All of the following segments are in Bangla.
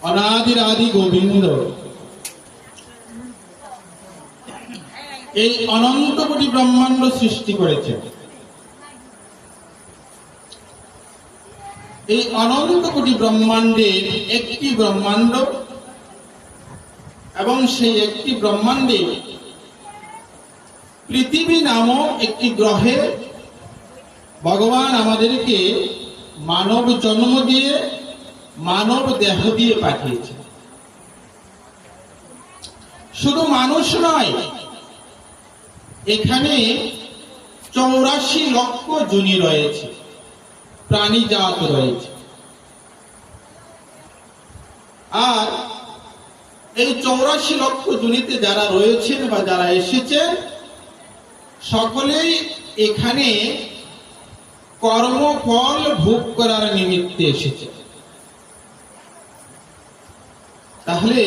অনাদির আদি গোবিন্দ এই অনন্ত কোটি ব্রহ্মাণ্ড সৃষ্টি করেছেন। এই অনন্ত কোটি ব্রহ্মাণ্ডের একটি ব্রহ্মাণ্ড, এবং সেই একটি ব্রহ্মাণ্ডে পৃথিবী নামক একটি গ্রহে ভগবান আমাদেরকে মানব জন্ম দিয়ে, মানব দেহ দিয়ে পাঠিয়েছে। শুধু মানুষ নয়, এখানে 84 লক্ষ যোনি রয়েছে, প্রাণী জাত রয়েছে। আর এই 84 লক্ষ যোনিতে যারা রয়েছেন বা যারা এসেছেন, সকলেই এখানে কর্মফল ভোগ করার নিমিত্তে এসেছে। তাহলে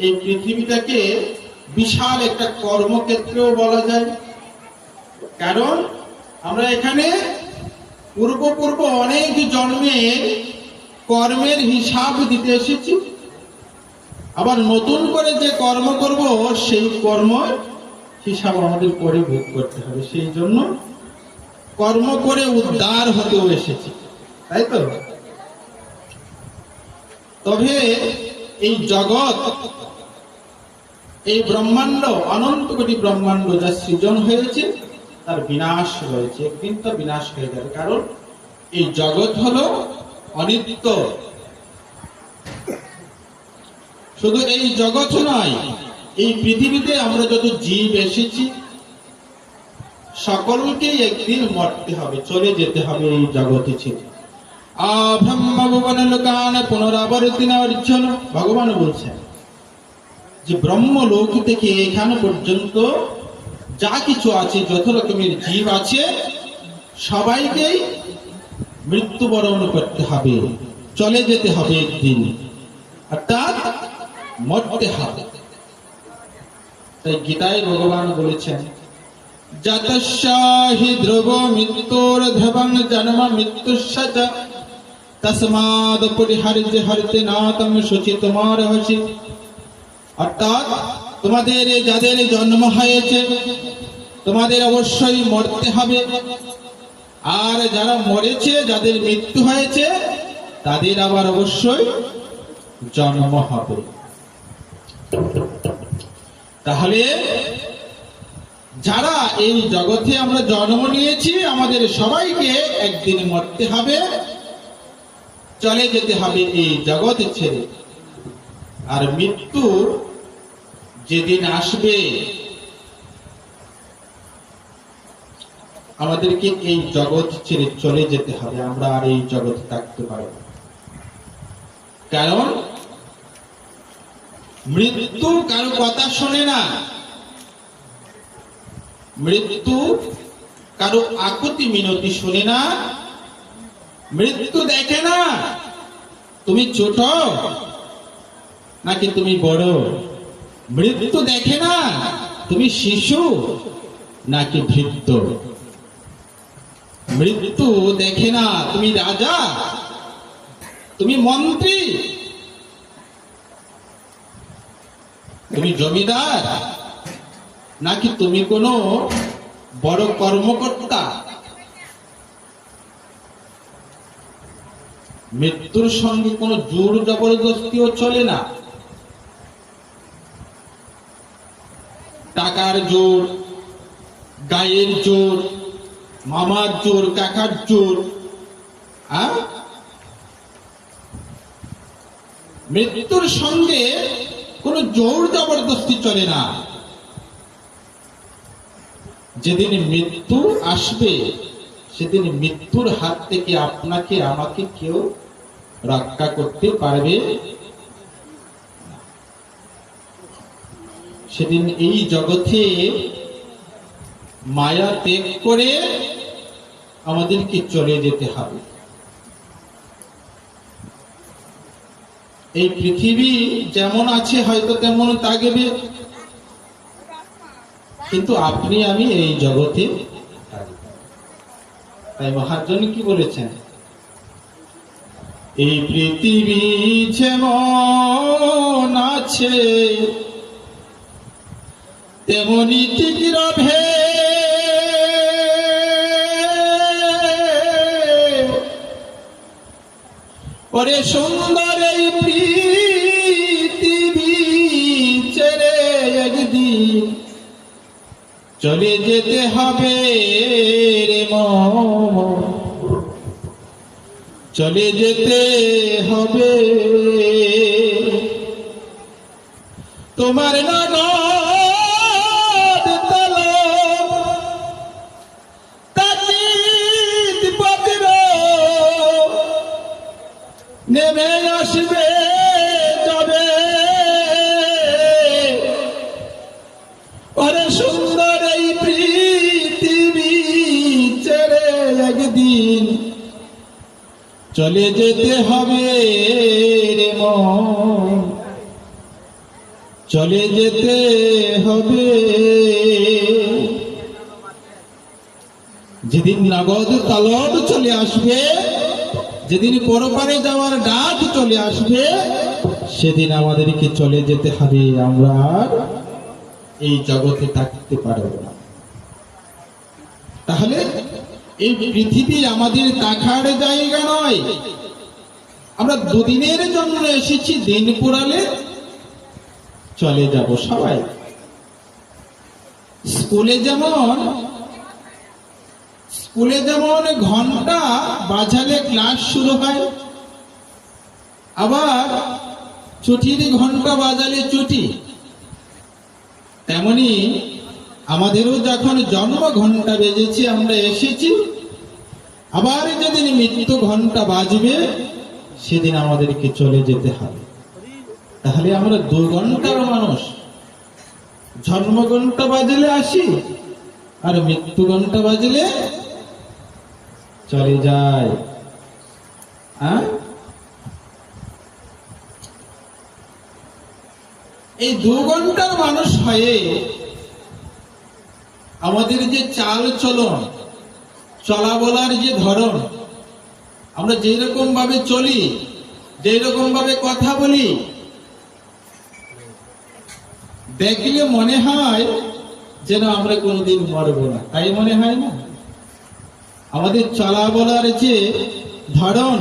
এই পৃথিবীটাকে বিশাল একটা কর্মক্ষেত্রেও বলা যায়, কারণ আমরা এখানে পূর্ব অনেক জন্মের কর্মের হিসাব দিতে এসেছি। আবার নতুন করে যে কর্ম করব, সেই কর্ম হিসাব আমাদের পরে ভোগ করতে হবে। সেই জন্য কর্ম করে উদ্ধার হতেও এসেছি, তাই তো? তবে এই জগৎ, এই ব্রহ্মাণ্ড, অনন্ত কোটি ব্রহ্মাণ্ড যা সৃজন হয়েছে, তার বিনাশ রয়েছে। একদিন তো বিনাশ হয়ে যাবে, কারণ এই জগৎ হলো অনিত্য। শুধু এই জগৎ নয়, এই পৃথিবীতে আমরা যত জীব এসেছি, সকলকেই একদিন মরতে হবে, চলে যেতে হবে এই জগতে ছেড়ে। আব্রহ্মভুবন লোকান পুনরাবর্তিনা অর্জুন, ভগবান বলছেন যে ব্রহ্মলোক থেকে এখানে পর্যন্ত যা কিছু আছে, যত রকমের জীব আছে, সবাইকেই মৃত্যুবরণ করতে হবে, চলে যেতে হবে একদিন, অর্থাৎ মরতে হবে। তাই গীতায় ভগবান বলেছেন, যতস্যাহি ধ্রুব মৃত্যুর্ধ্রুবং জন্ম মৃত্যুস্য তস্মাদ পরিহার্য হরিতে নাতম শুচিতমারহসি। অর্থাৎ তোমাদের যাদের জন্ম হয়েছে, তোমাদের অবশ্যই মরতে হবে, আর যারা মরেছে, যাদের মৃত্যু হয়েছে, তাদের আবার অবশ্যই জন্ম হবে। তাহলে যারা এই জগতে আমরা জন্ম নিয়েছি, আমাদের সবাইকে একদিন মরতে হবে, চলে যেতে হবে এই জগৎ ছেড়ে। আর মৃত্যু যেদিন আসবে, আমাদেরকে এই জগৎ ছেড়ে চলে যেতে হবে, আমরা আর এই জগতে থাকতে পারব না। কারণ মৃত্যু কারো কথা শোনে না, মৃত্যু কারো আকুতি মিনতি শোনে না, মৃত্যু দেখে না তুমি ছোট নাকি তুমি বড়, মৃত্যু দেখে না তুমি শিশু নাকি বৃদ্ধ, মৃত্যু দেখে না তুমি রাজা, তুমি মন্ত্রী, তুমি জমিদার, নাকি তুমি কোনো বড় কর্মকর্তা। মৃত্যুর সঙ্গে কোনো জোর জবরদস্তিও চলে না। টাকার জোর, গায়ের জোর, মামার জোর, কাকার জোর, মৃত্যুর সঙ্গে কোনো জোর জবরদস্তি চলে না। যেদিন মৃত্যু আসবে, সেদিন মৃত্যুর হাত থেকে আপনাকে আমাকে কেউ রক্ষা করতে পারবে। সেদিন এই জগতে মায়া ত্যাগ করে আমাদেরকে চলে যেতে হবে। এই পৃথিবী যেমন আছে হয়তো তেমন থাকবে, কিন্তু আপনি আমি এই জগতে। তাই মহাজন কি বলেছেন, এই পৃথিবী যেমন আছে তেমনি ঠিক রবে, ওরে সুন্দর এই পৃথিবী ছেড়ে একদিন চলে যেতে হবে রে মন, চলে যেতে হবে। তোমার নগদ তলব তাকিদ পত্র নেমে আসবে তবে, ওরে সুন্দর এই পৃথিবী ছেড়ে একদিন চলে যেতে হবে রে মন, চলে যেতে হবে। যেদিন নগদ তলব চলে আসবে, যেদিন পরপারে যাওয়ার ডাক চলে আসবে, সেদিন আমাদেরকে চলে যেতে হবে। আমরা এই জগতে থাকতে পারব না। তাহলে এই পৃথিবী আমাদের থাকার জায়গা নয়। আমরা দুদিনের জন্য এসেছি, দিন পুরালে চলে যাব সবাই। স্কুলে যেমন ঘন্টা বাজালে ক্লাস শুরু হয়, আবার ছুটির ঘন্টা বাজালে ছুটি, তেমনি আমাদেরও যখন জন্ম ঘন্টা বেজেছে আমরা এসেছি, আবার যেদিন মৃত্যু ঘন্টা বাজবে সেদিন আমাদেরকে চলে যেতে হবে। তাহলে আমরা 2 ঘন্টার মানুষ। জন্ম ঘন্টা বাজলে আসি, আর মৃত্যু ঘন্টা বাজলে চলে যায়। এই 2 ঘন্টার মানুষ হয়ে আমাদের যে চাল চলন, চলা বলার যে ধরন, আমরা যেরকম ভাবে চলি, যেরকম ভাবে কথা বলি, দেখলে মনে হয় যেন আমরা কোনোদিন মরব না। তাই মনে হয় না? আমাদের চলা বলার যে ধরন,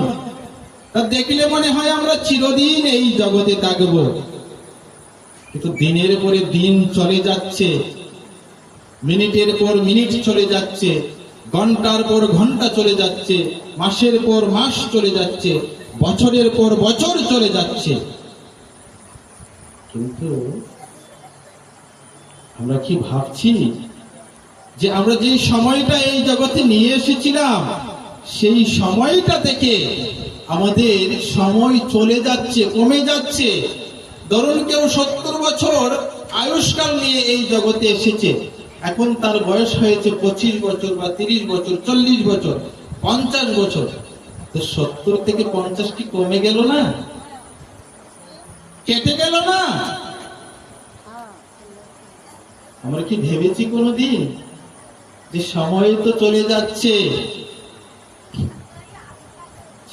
তা দেখলে মনে হয় আমরা চিরদিন এই জগতে থাকব। কিন্তু দিনের পরে দিন চলে যাচ্ছে, মিনিটের পর মিনিট চলে যাচ্ছে, ঘন্টার পর ঘন্টা চলে যাচ্ছে, মাসের পর মাস চলে যাচ্ছে, বছরের পর বছর চলে যাচ্ছে। কিন্তু আমরা কি ভাবছি যে আমরা যে সময়টা এই জগতে নিয়ে এসেছিলাম, সেই সময়টা থেকে আমাদের সময় চলে যাচ্ছে, কমে যাচ্ছে। ধরুন কেউ 70 বছর আয়ুষ্কাল নিয়ে এই জগতে এসেছে, এখন তার বয়স হয়েছে 25 বছর বা 30 বছর, 40 বছর, 50 বছর। তো 70 থেকে 50 কি কমে গেল না? কেটে গেল না? আমরা কি ভেবেছি কোনোদিন যে সময় তো চলে যাচ্ছে?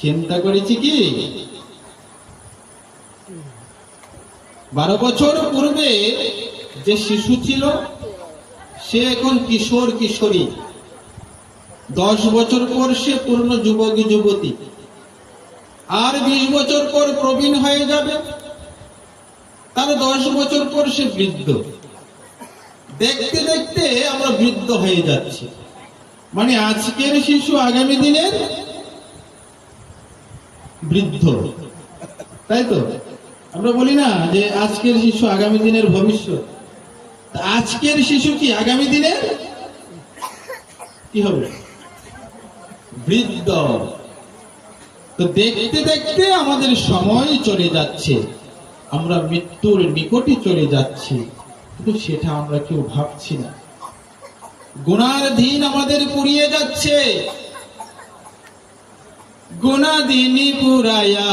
চিন্তা করেছি কি? 12 বছর পূর্বে যে শিশু ছিল সে এখন কিশোর কিশোরী, 10 বছর পর সে পূর্ণ যুবক যুবতী, আর 20 বছর পর প্রবীণ হয়ে যাবে, তার 10 বছর পর সে বৃদ্ধ। দেখতে দেখতে আমরা বৃদ্ধ হয়ে যাচ্ছি। মানে আজকের শিশু আগামী দিনের বৃদ্ধ, তাই তো? আমরা বলি না যে আজকের শিশু আগামী দিনের ভবিষ্যৎ। আজকের শিশু কি আগামী দিনের কি হবে? বৃদ্ধ। তো দেখতে দেখতে আমাদের সময় চলে যাচ্ছে, আমরা মৃত্যুর নিকটে চলে যাচ্ছি, কিন্তু সেটা আমরা কেউ ভাবছি না। গুনার দিন আমাদের পুড়িয়ে যাচ্ছে, গুনা দিনী পুরায়া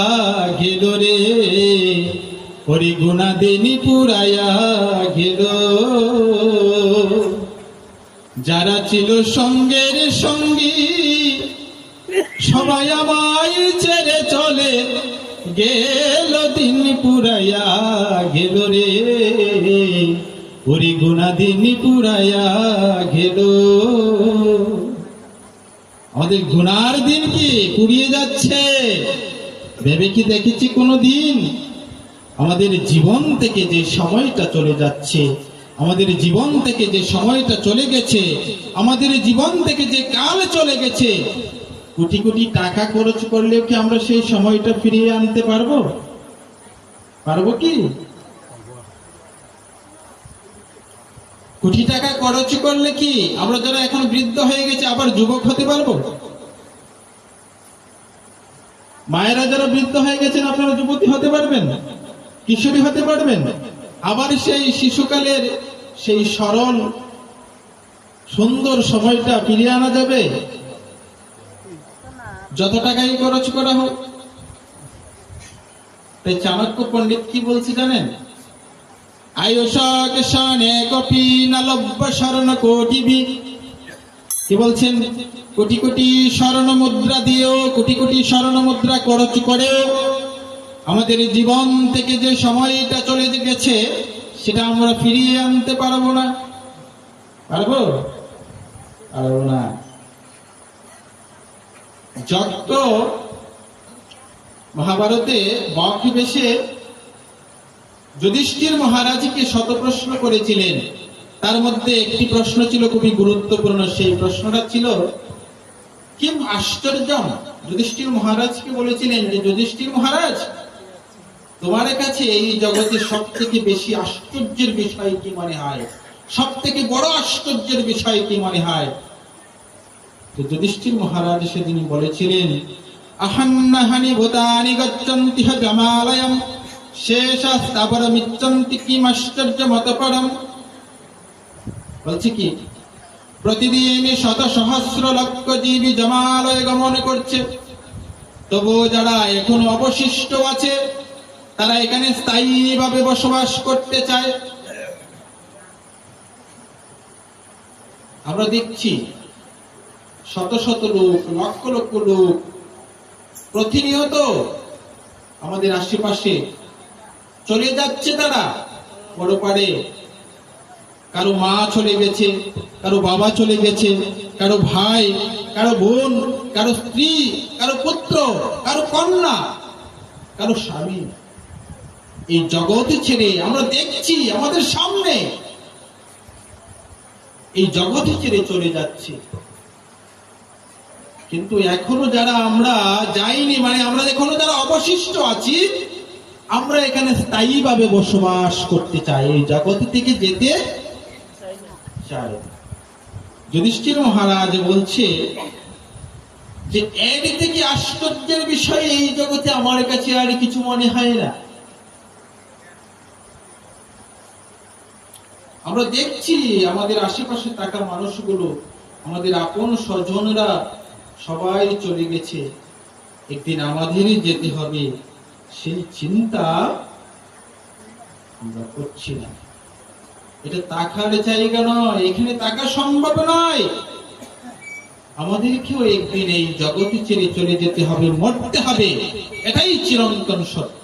গেল রে, ওরে গুনা দিনী পুরায়া গেল। যারা ছিল সঙ্গের সঙ্গী সবাই আমায় ছেড়ে চলে গেল, দিন পুরাইয়া গেল রে, ওরে গুনা দিন পুরাইয়া গেল। আমাদের গুনার দিন কি পুড়িয়ে যাচ্ছে, ভেবে কি দেখেছি কোনো দিন? আমাদের জীবন থেকে যে সময়টা চলে যাচ্ছে, আমাদের জীবন থেকে যে সময়টা চলে গেছে, আমাদের জীবন থেকে যে কাল চলে গেছে, কোটি কোটি টাকা খরচ করলেও কি আমরা সেই সময়টা ফিরিয়ে আনতে পারবো? পারবো কি? কোটি টাকা খরচ করলে কি আমরা যারা এখন বৃদ্ধ হয়ে গেছে আবার যুবক হতে পারবো? মায়েরা যারা বৃদ্ধ হয়ে গেছেন আপনারা যুবতী হতে পারবেন, কিশোরী হতে পারবেন? আবার সেই শিশুকালের সেই সরল সুন্দর সময়টা ফিরিয়ে আনা যাবে যত টাকাই খরচ করা হোক? তাই চাণক্য পণ্ডিত কি বলছে জানেন? আয়ুষক শানে কপি নালব্য স্বর্ণ কোটিবি। কি বলছেন? কোটি কোটি স্বর্ণ মুদ্রা দিয়েও, কোটি কোটি স্বর্ণ মুদ্রা খরচ করেও আমাদের জীবন থেকে যে সময়টা চলে গেছে সেটা আমরা ফিরিয়ে আনতে পারবো না। পারবো? পারবো না। যজ্ঞ মহাভারতে বাকি বেশে যুধিষ্ঠির মহারাজকে শত প্রশ্ন করেছিলেন, তার মধ্যে একটি প্রশ্ন ছিল খুবই গুরুত্বপূর্ণ। সেই প্রশ্নটা ছিল কিম আশ্চর্যম। যুধিষ্ঠির মহারাজকে বলেছিলেন যে যুধিষ্ঠির মহারাজ, তোমার কাছে এই জগতে সব থেকে বেশি আশ্চর্যের বিষয় কি মনে হয়, সব থেকে বড় আশ্চর্যের বিষয় কি মনে হয়? তো যুধিষ্ঠির মহারাজ সেদিন বলেছিলেন, আহান্নাহানি ভূতানি গচ্ছন্তি জমালয়ম শেষাস্তাবরমিচ্ছন্তি কিম আশ্চর্যমতপরম। বলছে কি, প্রতিদিন শত সহস্র লক্ষ জীবী জমালয় গমন করছে, তবু যারা এখনো অবশিষ্ট আছে তারা এখানে স্থায়ীভাবে বসবাস করতে চায়। আমরা দেখছি শত শত লোক, লক্ষ লক্ষ লোক প্রতিনিয়ত আমাদের আশেপাশে চলে যাচ্ছে। তারা পরপারে কারো মা চলে গেছে, কারো বাবা চলে গেছে, কারো ভাই, কারো বোন, কারো স্ত্রী, কারো পুত্র, কারো কন্যা, কারো স্বামী। এই জগৎ ছেড়ে আমরা দেখছি আমাদের সামনে এই জগৎ ছেড়ে চলে যাচ্ছে। কিন্তু এখনো যারা আমরা যাইনি, মানে আমরা এখনো যারা অবশিষ্ট আছি, আমরা এখানে স্থায়ীভাবে বসবাস করতে চাই, এই জগৎ থেকে যেতে চাই। যুধিষ্ঠির মহারাজ বলছে যে এর থেকে আশ্চর্যের বিষয় এই জগতে আমার কাছে আর কিছু মনে হয় না। আমরা দেখছি আমাদের আশেপাশে থাকা মানুষগুলো, আমাদের আপন স্বজনরা সবাই চলে গেছে, একদিন আমাদেরই যেতে হবে, সেই চিন্তা আমরা করছি না। এটা তাকার জায়গা নয়, এখানে তাকা সম্ভব নয়। আমাদেরকেও একদিন এই জগৎ ছেড়ে চলে যেতে হবে, মরতে হবে, এটাই চিরন্তন সত্য।